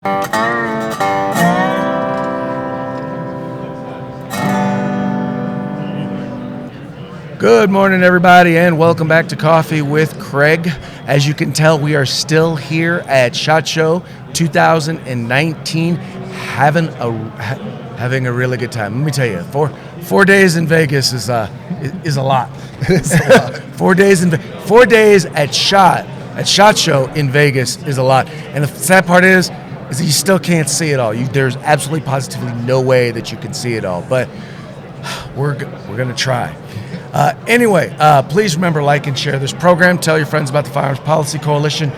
Good morning, everybody, and welcome back to Coffee with Craig. As you can tell, we are still here at SHOT Show 2019, having a really good time. Let me tell you, four days in Vegas is a lot. It's a lot. 4 days at SHOT Show in Vegas is a lot. And the sad part is that you still can't see it all. There's absolutely positively no way that you can see it all, but we're gonna try. Anyway, please remember, like and share this program. Tell your friends about the Firearms Policy Coalition.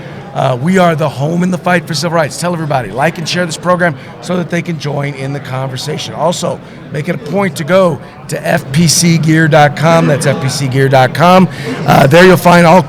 We are the home in the fight for civil rights. Tell everybody, like and share this program so that they can join in the conversation. Also, make it a point to go to FPCGear.com. That's FPCGear.com. There you'll find all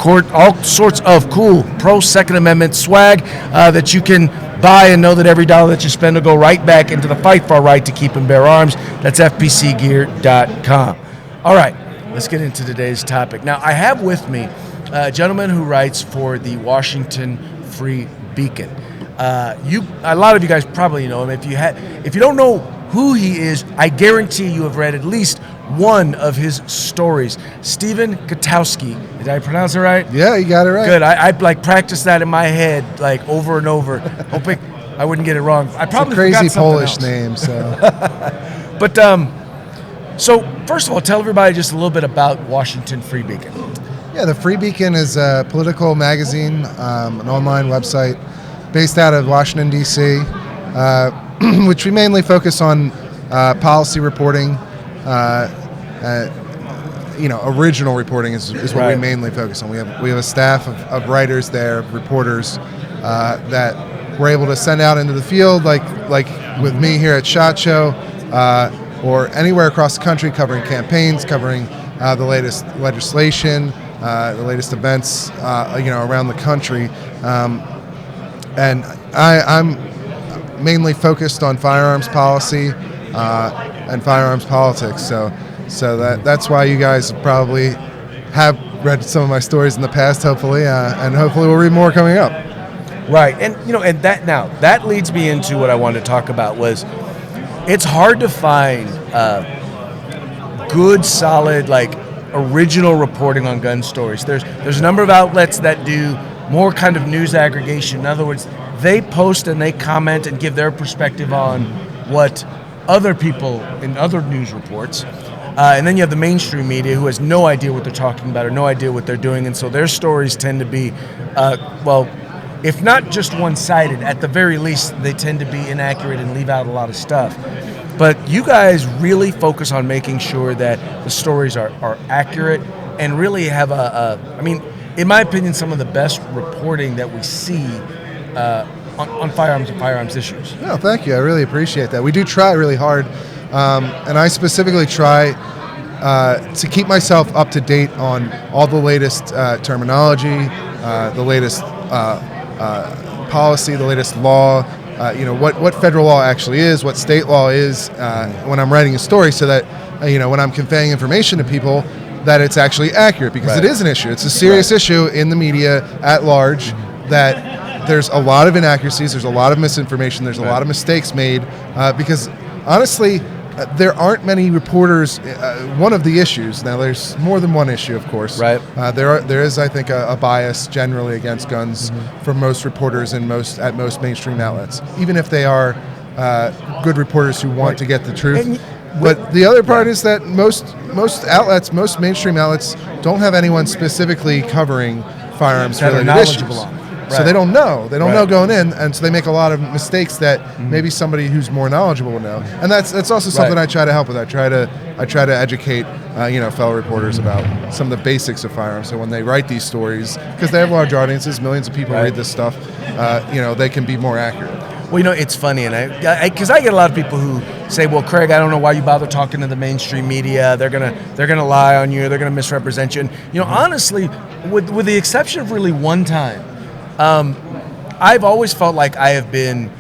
sorts of cool pro-Second Amendment swag that you can buy and know that every dollar that you spend will go right back into the fight for our right to keep and bear arms. That's FPCGear.com. All right. Let's get into today's topic. Now, I have with me a gentleman who writes for the Washington Free Beacon. A lot of you guys probably know him. If you don't know who he is, I guarantee you have read at least one of his stories. Stephen Gutowski. Did I pronounce it right? Yeah, you got it right. Good. I practiced that in my head over and over, hoping I wouldn't get it wrong. I probably it's a crazy forgot Polish else. name. So, but so first of all, tell everybody just a little bit about Washington Free Beacon. yeah, the Free Beacon is a political magazine, an online website based out of Washington, D.C., which we mainly focus on policy reporting. Original reporting is what Right. we mainly focus on. We have a staff of writers there, reporters that we're able to send out into the field, like with me here at SHOT Show, or anywhere across the country, covering campaigns, covering the latest legislation, the latest events, around the country. And I'm mainly focused on firearms policy and firearms politics. So that's why you guys probably have read some of my stories in the past, hopefully, and hopefully we'll read more coming up. Right, and that leads me into what I wanted to talk about. It's hard to find good, solid, original reporting on gun stories. There's a number of outlets that do more kind of news aggregation. In other words, they post and they comment and give their perspective on what other people in other news reports. And then you have the mainstream media who has no idea what they're talking about or no idea what they're doing. And so their stories tend to be, if not just one-sided, at the very least, they tend to be inaccurate and leave out a lot of stuff. But you guys really focus on making sure that the stories are accurate and really have in my opinion, some of the best reporting that we see on firearms and firearms issues. No, thank you. I really appreciate that. We do try really hard, and I specifically try to keep myself up to date on all the latest terminology, the latest policy, the latest law, what federal law actually is, what state law is, when I'm writing a story, so that when I'm conveying information to people, that it's actually accurate, because Right. it is an issue. It's a serious issue in the media at large, that there's a lot of inaccuracies, there's a lot of misinformation, there's a lot of mistakes made, because honestly, there aren't many reporters. One of the issues, now there's more than one issue, of course. Right. There is, I think, a bias generally against guns from most reporters and most mainstream outlets, even if they are good reporters who want to get the truth. But the other part is that most outlets, most mainstream outlets, don't have anyone specifically covering firearms-related issues. So they don't know. They don't know going in, and so they make a lot of mistakes that maybe somebody who's more knowledgeable will know. And that's also something I try to help with. I try to educate fellow reporters about some of the basics of firearms. So when they write these stories, because they have large audiences, millions of people read this stuff, they can be more accurate. Well, it's funny, and because I get a lot of people who say, "Well, Craig, I don't know why you bother talking to the mainstream media. They're gonna lie on you. They're gonna misrepresent you." And honestly, with the exception of really one time, I've always felt like I have been,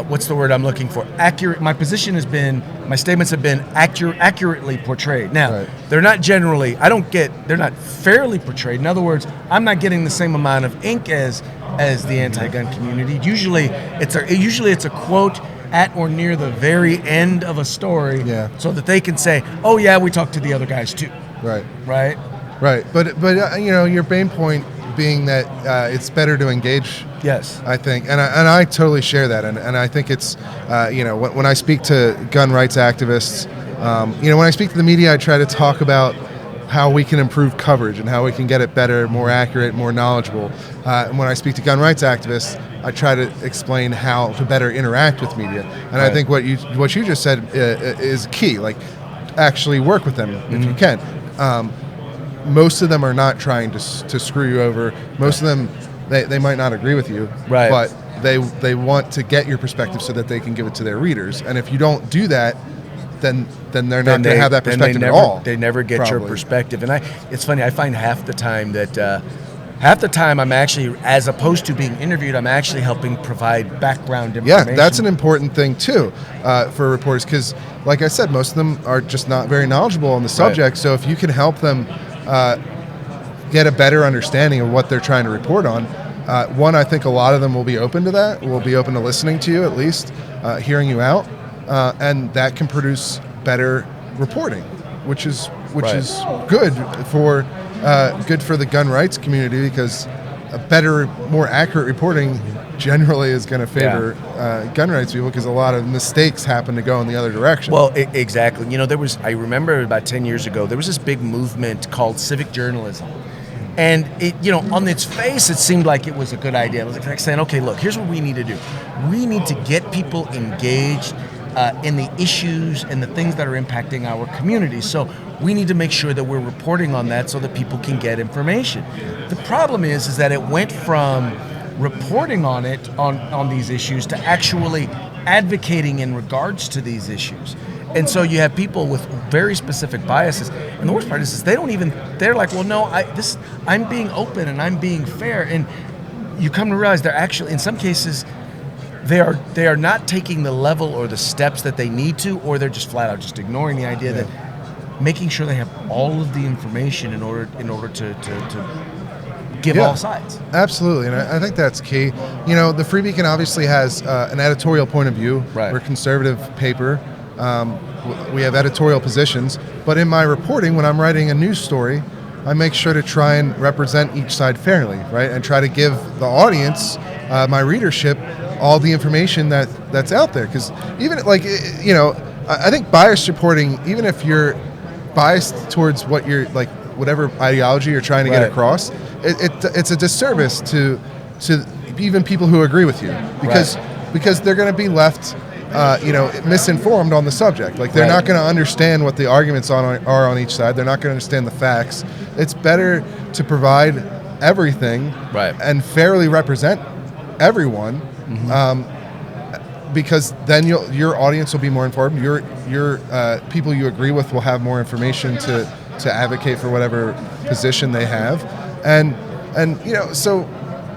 what's the word I'm looking for? Accurate. My position has been my statements have been accurately portrayed. Now, Right. they're not generally, they're not fairly portrayed. In other words, I'm not getting the same amount of ink as the anti-gun community. Usually it's a quote at or near the very end of a story, so that they can say, "Oh yeah, we talked to the other guys too." Right. Right. Right. But your main point being that it's better to engage. Yes. I think, and I totally share that, and I think it's when I speak to gun rights activists, when I speak to the media, I try to talk about how we can improve coverage and how we can get it better, more accurate, more knowledgeable. And when I speak to gun rights activists, I try to explain how to better interact with media. And I think what you just said is key. Like, actually work with them if you can. Most of them are not trying to screw you over. Most of them, they might not agree with you, but they want to get your perspective so that they can give it to their readers. And if you don't do that, then they're not going to have that perspective at all. They never get your perspective. And it's funny, I find half the time I'm actually, as opposed to being interviewed, I'm actually helping provide background information. Yeah, that's an important thing too for reporters, because like I said, most of them are just not very knowledgeable on the subject. So if you can help them get a better understanding of what they're trying to report on, one, I think a lot of them will be open to that, will be open to listening to you, at least hearing you out. And that can produce better reporting, which is good for the gun rights community, because a better, more accurate reporting generally is going to favor gun rights people, because a lot of mistakes happen to go in the other direction. Well, exactly. I remember about 10 years ago, there was this big movement called Civic Journalism. And on its face, it seemed like it was a good idea. It was like saying, okay, look, here's what we need to do. We need to get people engaged in the issues and the things that are impacting our communities. So we need to make sure that we're reporting on that so that people can get information. The problem is that it went from reporting on it, on these issues, to actually advocating in regards to these issues. And so you have people with very specific biases. And the worst part is they're like, well, no, I'm being open and I'm being fair. And you come to realize they're actually, in some cases, they are not taking the level or the steps that they need to, or they're just flat out just ignoring the idea that making sure they have all of the information in order to give all sides. Absolutely, and I think that's key. The Free Beacon obviously has an editorial point of view. Right. We're a conservative paper. We have editorial positions, but in my reporting, when I'm writing a news story, I make sure to try and represent each side fairly, right, and try to give the audience, my readership, all the information that's out there. Because even I think biased reporting, even if you're biased towards what you're like, whatever ideology you're trying to get across, it's a disservice to even people who agree with you, because they're going to be left misinformed on the subject. Like, they're not going to understand what the arguments are on each side. They're not going to understand the facts. It's better to provide everything and fairly represent everyone. Because then your audience will be more informed. Your people you agree with will have more information to advocate for whatever position they have, and so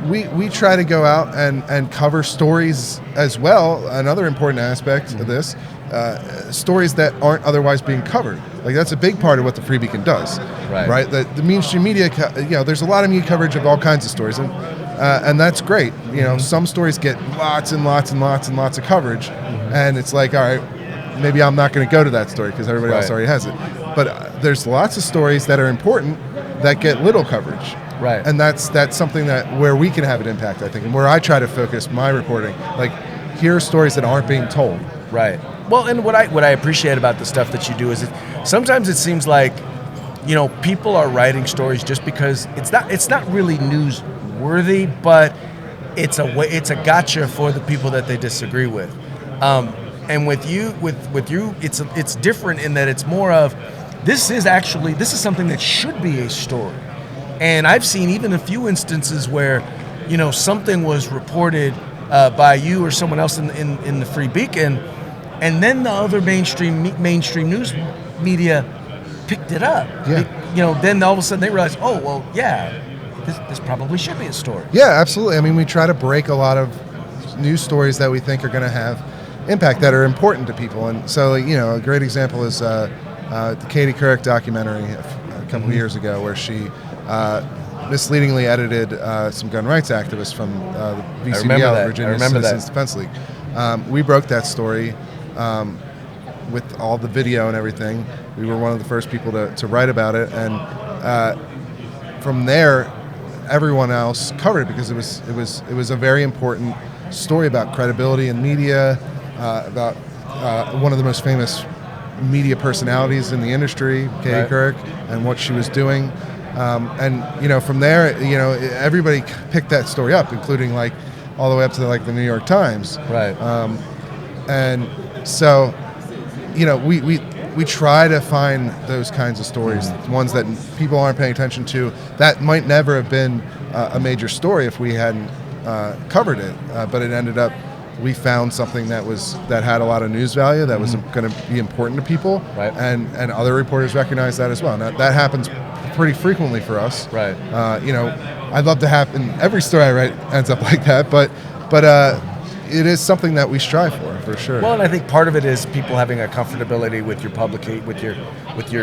we try to go out and cover stories as well. Another important aspect of this, stories that aren't otherwise being covered. Like, that's a big part of what the Free Beacon does. Right. The mainstream media, there's a lot of media coverage of all kinds of stories, and that's great. Some stories get lots and lots and lots and lots of coverage, and it's like, all right, maybe I'm not going to go to that story because everybody else already has it. But there's lots of stories that are important that get little coverage. Right. And that's something where we can have an impact, I think, and where I try to focus my reporting. Like, here are stories that aren't being told. Right. Well, and what I appreciate about the stuff that you do is sometimes it seems like, people are writing stories just because it's not really newsworthy, but it's a gotcha for the people that they disagree with. And with you, it's different in that it's more of, this is something that should be a story. And I've seen even a few instances where, something was reported by you or someone else in the Free Beacon, and then the other mainstream news media picked it up. Yeah. Then all of a sudden they realize, oh, well, yeah, this probably should be a story. Yeah, absolutely. I mean, we try to break a lot of news stories that we think are going to have impact that are important to people. And so, a great example is the Katie Couric documentary a couple of years ago, where she misleadingly edited some gun rights activists from the VCDL, Virginia Citizens Defense League. We broke that story with all the video and everything. We were one of the first people to write about it, and from there, everyone else covered it because it was a very important story about credibility in media, about one of the most famous media personalities in the industry, Katie Couric, and what she was doing. And from there, everybody picked that story up, including like all the way up to like the New York Times. Right. And so, we try to find those kinds of stories, ones that people aren't paying attention to, that might never have been a major story if we hadn't covered it. But it ended up, we found something that had a lot of news value, that was going to be important to people, right. and other reporters recognized that as well. Now, that happens pretty frequently for us. Right. I'd love to happen. Every story I write ends up like that, but it is something that we strive for sure. Well, and I think part of it is people having a comfortability with your with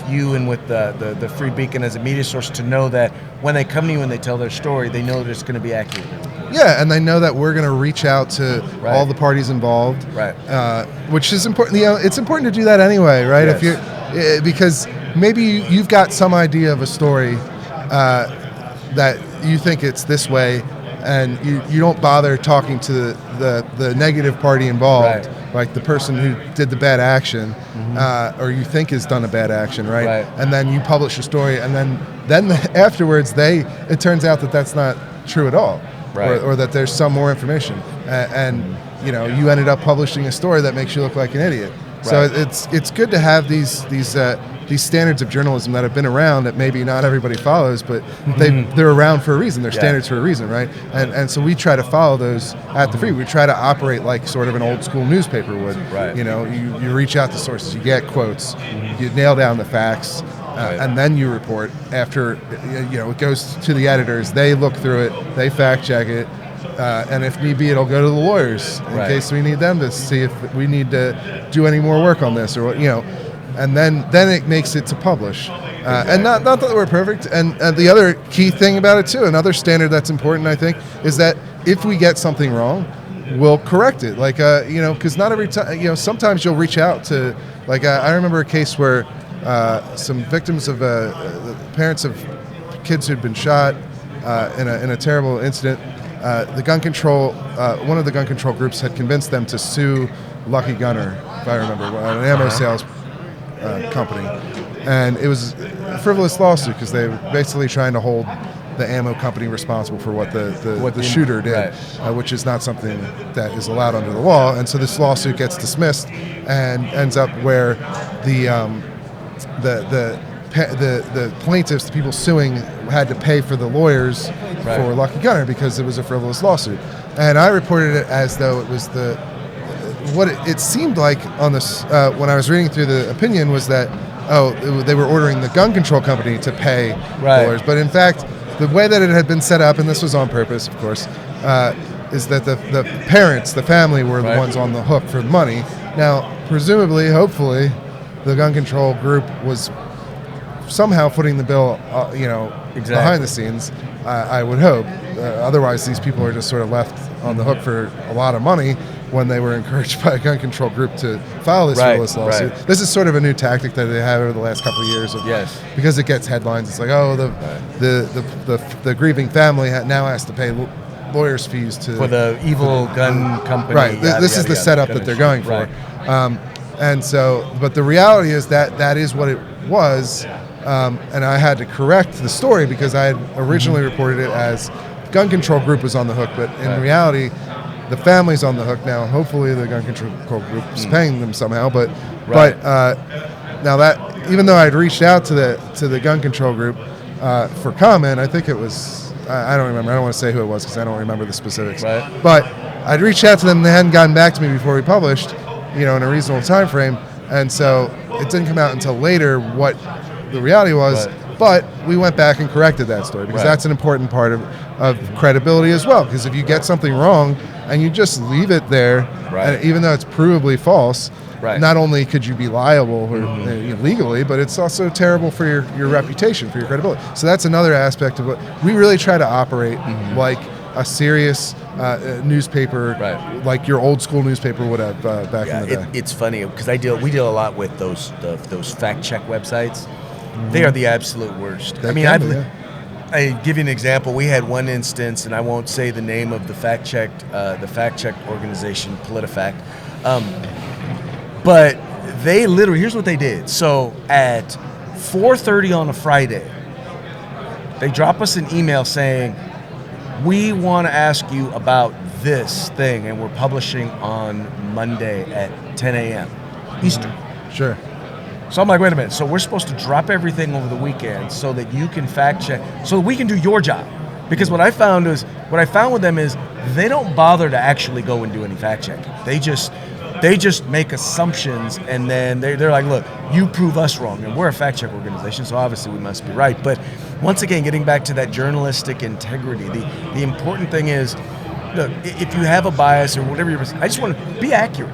you and with the Free Beacon as a media source, to know that when they come to you and they tell their story, they know that it's going to be accurate. Yeah, and they know that we're going to reach out to all the parties involved, right? Which is important. It's important to do that anyway, right? Yes. If you're because maybe you've got some idea of a story that you think it's this way, and you don't bother talking to the negative party involved, like the person who did the bad action, or you think has done a bad action, right? And then you publish a story, and then afterwards it turns out that that's not true at all, or that there's some more information, and you ended up publishing a story that makes you look like an idiot. So it's good to have these standards of journalism that have been around, that maybe not everybody follows, but they're around for a reason. They're standards for a reason, right? And so we try to follow those at the Free. We try to operate like sort of an old school newspaper would. Right. You reach out to sources, you get quotes, you nail down the facts, and then you report. After it goes to the editors, they look through it, they fact check it. And if need be, it'll go to the lawyers in case we need them to see if we need to do any more work on this, or and then it makes it to publish. And not that we're perfect. And the other key thing about it too, another standard that's important, I think, is that if we get something wrong, we'll correct it. Like because not every time, sometimes you'll reach out to, like I remember a case where some victims of the parents of kids who'd been shot in a terrible incident. The gun control, one of the gun control groups had convinced them to sue Lucky Gunner, if I remember, an ammo sales company, and it was a frivolous lawsuit because they were basically trying to hold the ammo company responsible for what the shooter did, which is not something that is allowed under the law. And so this lawsuit gets dismissed and ends up where the plaintiffs, the people suing, had to pay for the lawyers for Lucky Gunner because it was a frivolous lawsuit. And I reported it as though it was what it seemed like on this when I was reading through the opinion was that they were ordering the gun control company to pay lawyers, but in fact the way that it had been set up, and this was on purpose, of course, is that the parents, the family, were the ones on the hook for the money. Now, presumably, hopefully, the gun control group was somehow footing the bill, behind the scenes. I would hope. Otherwise, these people are just sort of left on the hook for a lot of money when they were encouraged by a gun control group to file this frivolous lawsuit. This is sort of a new tactic that they had over the last couple of years. Because it gets headlines. It's like, the grieving family now has to pay lawyers' fees for the evil gun company. Right. This is the setup that they're going for. And so, but the reality is that is what it was. And I had to correct the story because I had originally reported it as gun control group was on the hook, but in reality, the family's on the hook now. Hopefully, the gun control group is paying them somehow. But now that, even though I'd reached out to the gun control group for comment, I think it was I don't remember. I don't want to say who it was because I don't remember the specifics. But I'd reached out to them. They hadn't gotten back to me before we published, in a reasonable time frame, and so it didn't come out until later what the reality was. But we went back and corrected that story because that's an important part of of credibility as well. Because if you get something wrong and you just leave it there, and even though it's provably false, not only could you be liable or, legally, but it's also terrible for your reputation, for your credibility. So that's another aspect of what we really try to operate like a serious newspaper, like your old school newspaper would have back in the day. It's funny because we deal a lot with those fact check websites. They are the absolute worst. I give you an example. We had one instance, and I won't say the name of the fact check organization, PolitiFact, but they literally, here's what they did. So at 4:30 on a Friday, they drop us an email saying, we want to ask you about this thing, and we're publishing on Monday at 10 a.m. Eastern. Sure. So I'm like, wait a minute. So we're supposed to drop everything over the weekend so that you can fact check, so that we can do your job. Because what I found with them is they don't bother to actually go and do any fact checking. They just make assumptions, and then they're like, look, you prove us wrong. And we're a fact check organization, so obviously we must be right. But once again, getting back to that journalistic integrity, the important thing is, look, if you have a bias or whatever I just want to be accurate.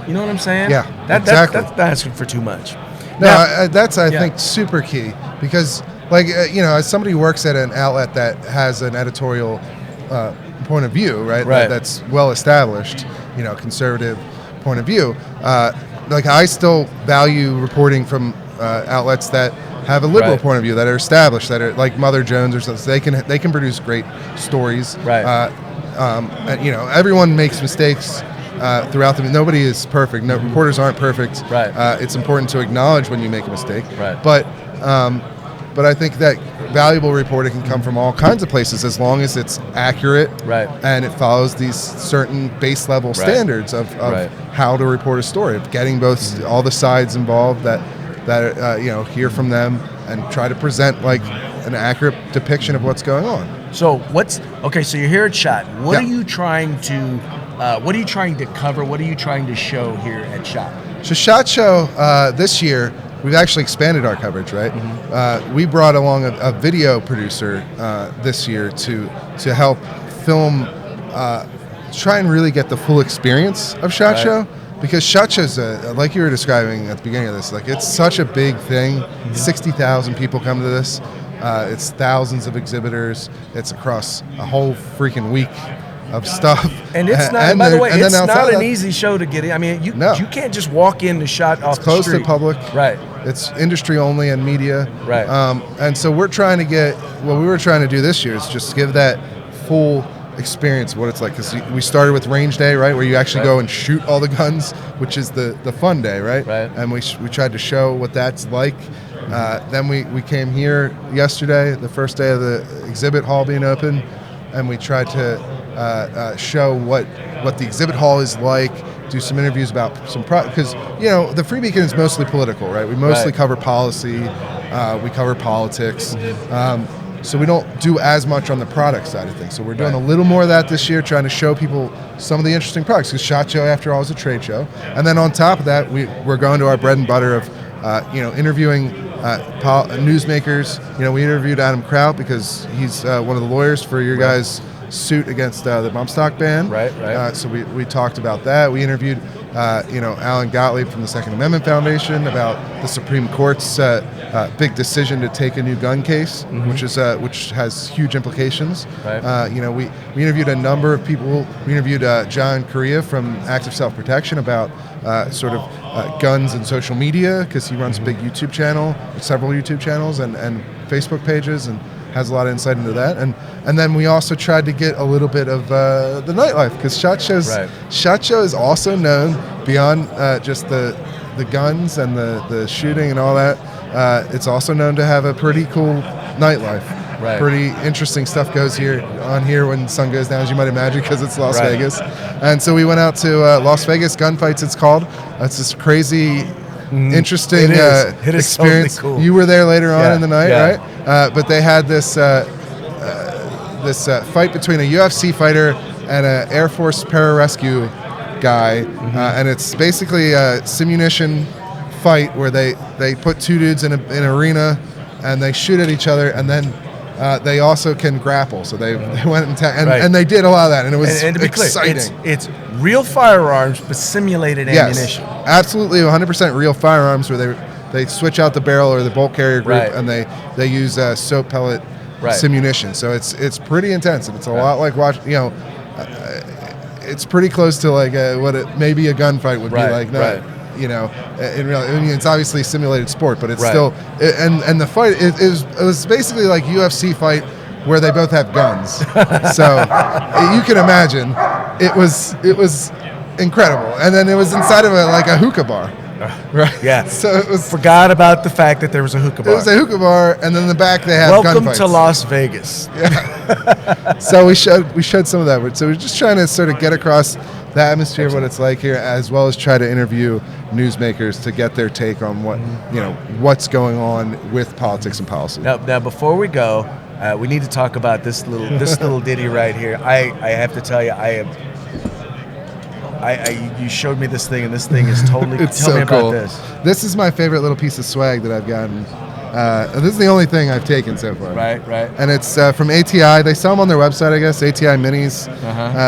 You know what I'm saying? Yeah, exactly. That's not asking for too much. No, I think super key, because as somebody who works at an outlet that has an editorial point of view, right? That's well established, conservative point of view. I still value reporting from outlets that have a liberal point of view, that are established, that are like Mother Jones or something. They can produce great stories. Everyone makes mistakes throughout them. Nobody is perfect. No, reporters aren't perfect. It's important to acknowledge when you make a mistake. But I think that valuable reporting can come from all kinds of places, as long as it's accurate and it follows these certain base level standards of how to report a story, of getting all the sides involved, that hear from them and try to present like an accurate depiction of what's going on. So so you're here at SHOT. What are you trying to cover? What are you trying to show here at SHOT? So SHOT Show this year, we've actually expanded our coverage, right? We brought along a video producer this year to help film, try and really get the full experience of SHOT Show, because SHOT Show's like you were describing at the beginning of this, like it's such a big thing. 60,000 people come to this. It's thousands of exhibitors. It's across a whole freaking week of stuff. And it's not, by the way, it's not an easy show to get in. I mean, you can't just walk in to SHOT off the street. It's closed to public. It's industry only and media. And so we're trying to get, what we were trying to do this year is just give that full experience of what it's like. Because we started with range day, right, where you actually go and shoot all the guns, which is the fun day, right? And we tried to show what that's like. Then we came here yesterday, the first day of the exhibit hall being open, and we tried to show what the exhibit hall is like, do some interviews about some because the Free Beacon is mostly political, right? We mostly cover policy, we cover politics, so we don't do as much on the product side of things. So we're doing a little more of that this year, trying to show people some of the interesting products, because SHOT Show, after all, is a trade show. And then on top of that, we're going to our bread and butter of interviewing newsmakers. We interviewed Adam Kraut because he's one of the lawyers for your guys' suit against the bump stock ban. So we talked about that. We interviewed Alan Gottlieb from the Second Amendment Foundation about the Supreme Court's big decision to take a new gun case, which has huge implications. We interviewed a number of people. We interviewed John Correa from Active Self-Protection about guns and social media, because he runs a big YouTube channel, several YouTube channels and Facebook pages, and has a lot of insight into that. And then we also tried to get a little bit of the nightlife, because SHOT Show is also known beyond just the guns and the shooting and all that. It's also known to have a pretty cool nightlife. Pretty interesting stuff goes on here when the sun goes down, as you might imagine, because it's Las Vegas. And so we went out to Las Vegas Gunfights, it's called. It's this crazy, interesting experience. Totally cool. You were there later on in the night, right? But they had this fight between a UFC fighter and an Air Force pararescue guy, and it's basically a Simunition Fight, where they put two dudes in an arena and they shoot at each other, and then they also can grapple. So they went and Right. and they did a lot of that, and it was and to be exciting. clear, it's real firearms but simulated ammunition. Absolutely, 100% real firearms where they switch out the barrel or the bolt carrier group, Right. and they use soap pellet Simunition. So it's pretty intense, and it's a lot like it's pretty close to like what maybe a gunfight would be like. In real, I mean, it's obviously a simulated sport, but it's still and the fight it was basically like UFC fight where they both have guns. So you can imagine it was incredible, and then it was inside of a hookah bar. Right. Yeah. So it was. Forgot about the fact that there was a hookah bar. It was a hookah bar, and then in the back they had Welcome gunfights. to Las Vegas. Yeah. So we showed some of that. So we're just trying to sort of get across the atmosphere, what it's like here, as well as try to interview newsmakers to get their take on what's going on with politics and policy. Now before we go, we need to talk about this little ditty right here. I have to tell you, you showed me this thing, and this thing is totally. It's tell so me cool. about this. This is my favorite little piece of swag that I've gotten. This is the only thing I've taken so far. Right. And it's from ATI. They sell them on their website, I guess. ATI minis,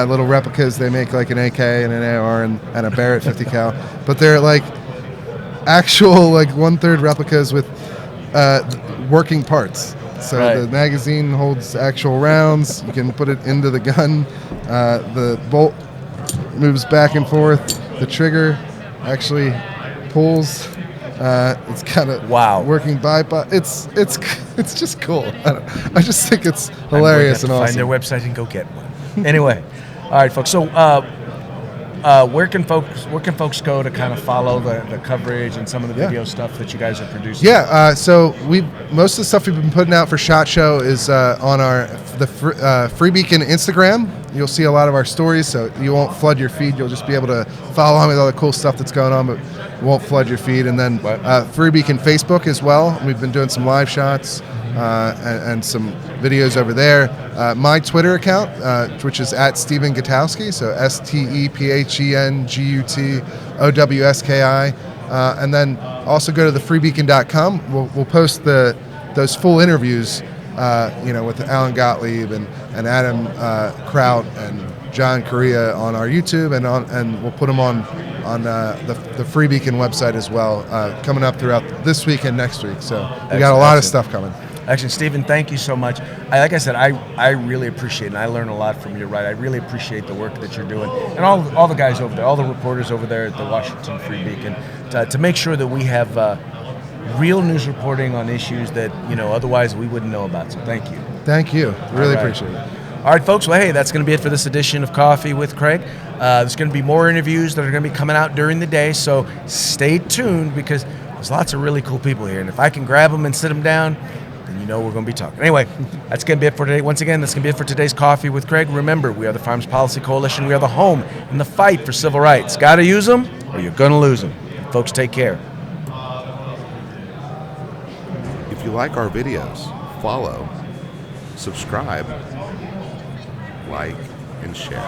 little replicas. They make like an AK and an AR and a Barrett 50 cal, but they're like actual like 1/3 replicas with working parts. So the magazine holds actual rounds. You can put it into the gun. The bolt moves back and forth. The trigger actually pulls. It's kind of working bypass. It's just cool. I just think it's hilarious and awesome. Find their website and go get one. Anyway, all right, folks. So, where can folks go to kind of follow the coverage and some of the video stuff that you guys are producing? Yeah. So most of the stuff we've been putting out for SHOT Show is on the Free Beacon Instagram. You'll see a lot of our stories, so you won't flood your feed. You'll just be able to follow on with all the cool stuff that's going on, but won't flood your feed. And then Free Beacon Facebook as well. We've been doing some live shots and some videos over there. My Twitter account, which is at Stephen Gutowski, so StephenGutowski. And then also go to thefreebeacon.com. We'll post those full interviews, with Alan Gottlieb and Adam Kraut and John Correa on our YouTube, and we'll put them on the Free Beacon website as well, coming up throughout this week and next week. So we got a lot of stuff coming. Actually, Stephen, thank you so much. Like I said, I really appreciate it, and I learn a lot from you, right? I really appreciate the work that you're doing, and all the guys over there, all the reporters over there at the Washington Free Beacon, to make sure that we have real news reporting on issues that otherwise we wouldn't know about. So thank you. Thank you. Really appreciate it. All right, folks. Well, hey, that's going to be it for this edition of Coffee with Craig. There's going to be more interviews that are going to be coming out during the day, so stay tuned because there's lots of really cool people here, and if I can grab them and sit them down, then we're going to be talking. Anyway, that's going to be it for today. Once again, that's going to be it for today's Coffee with Craig. Remember, we are the Firearms Policy Coalition. We are the home in the fight for civil rights. Got to use them or you're going to lose them. Folks, take care. If you like our videos, follow, subscribe, like, and share.